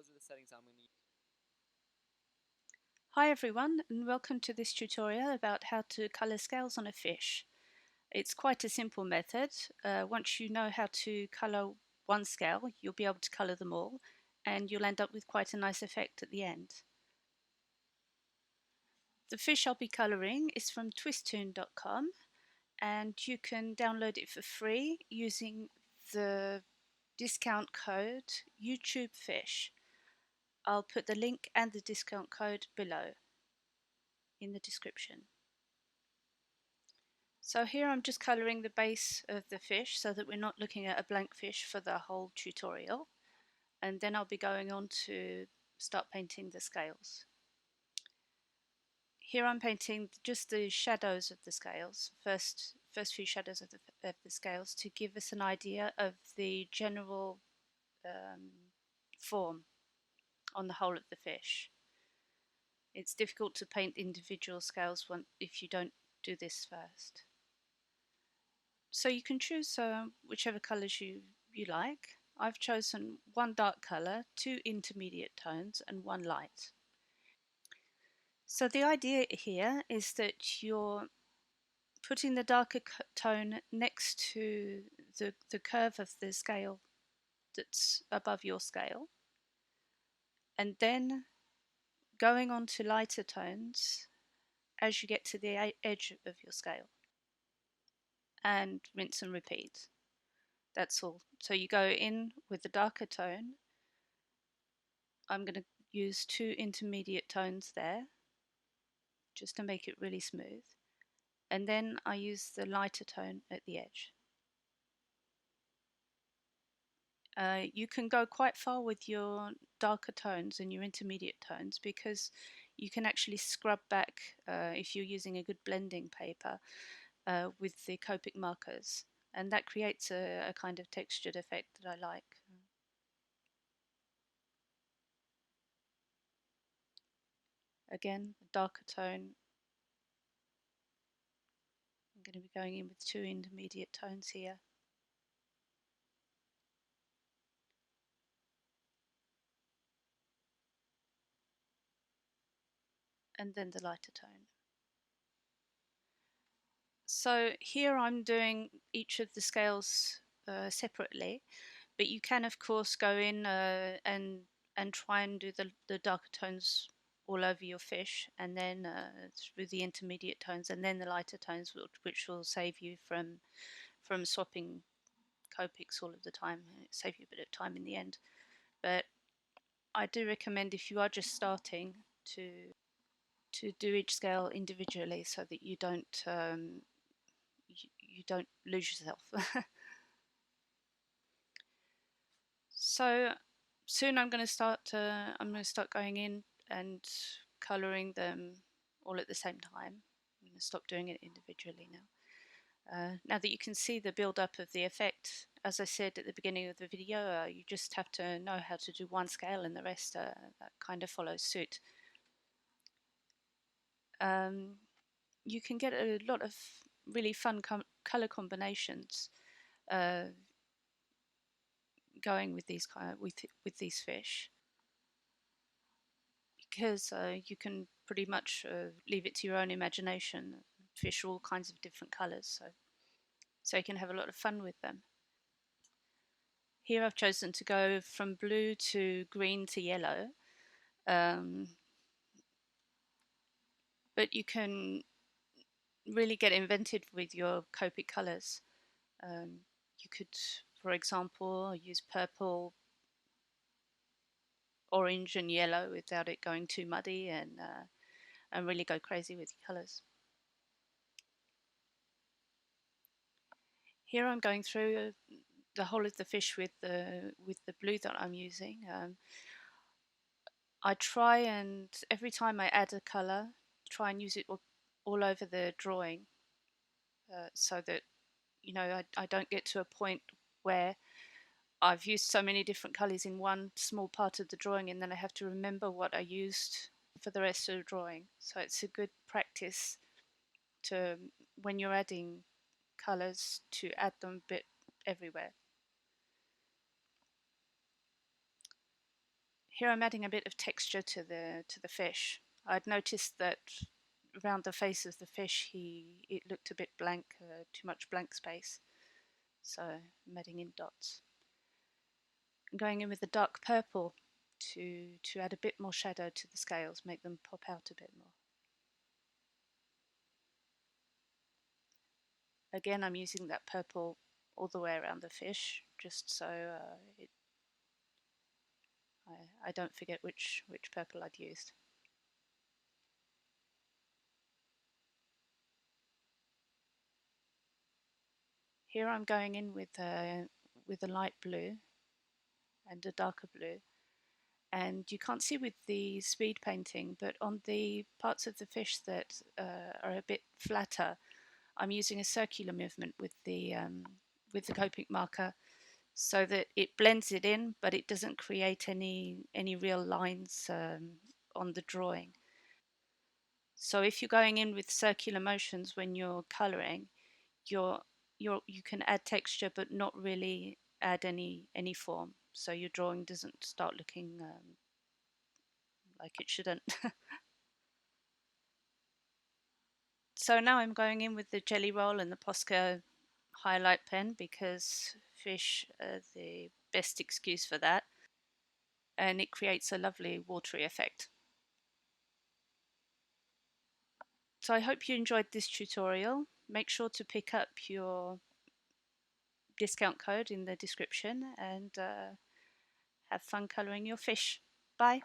those are the settings I'm going to use. Hi everyone, and welcome to this tutorial about how to colour scales on a fish. It's quite a simple method. Once you know how to colour one scale, you'll be able to colour them all, and you'll end up with quite a nice effect at the end. The fish I'll be colouring is from twisttoon.com, and you can download it for free using the discount code YouTubeFish. I'll put the link and the discount code below in the description. So here I'm just colouring the base of the fish so that we're not looking at a blank fish for the whole tutorial, and then I'll be going on to start painting the scales. Here I'm painting just the shadows of the scales, first few shadows of the scales, to give us an idea of the general form on the whole of the fish. It's difficult to paint individual scales if you don't do this first. So you can choose whichever colours you like. I've chosen one dark colour, two intermediate tones and one light. So the idea here is that you're putting the darker tone next to the curve of the scale that's above your scale, and then going on to lighter tones as you get to the edge of your scale, and rinse and repeat. That's all. So you go in with the darker tone. I'm going to use two intermediate tones there just to make it really smooth, and then I use the lighter tone at the edge. You can go quite far with your darker tones and your intermediate tones because you can actually scrub back if you're using a good blending paper with the Copic markers, and that creates a kind of textured effect that I like. Again, a darker tone. I'm going to be going in with two intermediate tones here. And then the lighter tone. So here I'm doing each of the scales separately, but you can of course go in and try and do the darker tones all over your fish, and then through the intermediate tones, and then the lighter tones, which will save you from swapping Copics all of the time. Save you a bit of time in the end. But I do recommend, if you are just starting, to do each scale individually so that you don't lose yourself. So soon I'm going to start going in and colouring them all at the same time. I'm going to stop doing it individually now. Now that you can see the build up of the effect, as I said at the beginning of the video, you just have to know how to do one scale, and the rest kind of follows suit. You can get a lot of really fun colour combinations going with these with these fish, because you can pretty much leave it to your own imagination. Fish are all kinds of different colours, so you can have a lot of fun with them. Here I've chosen to go from blue to green to yellow, but you can really get inventive with your Copic colours. You could, for example, use purple, orange and yellow without it going too muddy, and really go crazy with your colours. Here I'm going through the whole of the fish with the blue that I'm using. I try, and every time I add a colour, try and use it all over the drawing, so that I don't get to a point where I've used so many different colours in one small part of the drawing, and then I have to remember what I used for the rest of the drawing. So it's a good practice to, when you're adding colours, to add them a bit everywhere. Here I'm adding a bit of texture to the fish. I'd noticed that around the face of the fish it looked a bit blank, too much blank space. So I'm adding in dots. I'm going in with the dark purple to add a bit more shadow to the scales, make them pop out a bit more. Again, I'm using that purple all the way around the fish, just so I don't forget which purple I'd used. Here I'm going in with a light blue and a darker blue, and you can't see with the speed painting, but on the parts of the fish that are a bit flatter, I'm using a circular movement with the Copic marker, so that it blends it in, but it doesn't create any real lines on the drawing. So if you're going in with circular motions when you're colouring, you're you can add texture but not really add any form. So your drawing doesn't start looking like it shouldn't. So now I'm going in with the jelly roll and the Posca highlight pen because fish are the best excuse for that, and it creates a lovely watery effect. So I hope you enjoyed this tutorial. Make sure to pick up your discount code in the description and have fun colouring your fish. Bye.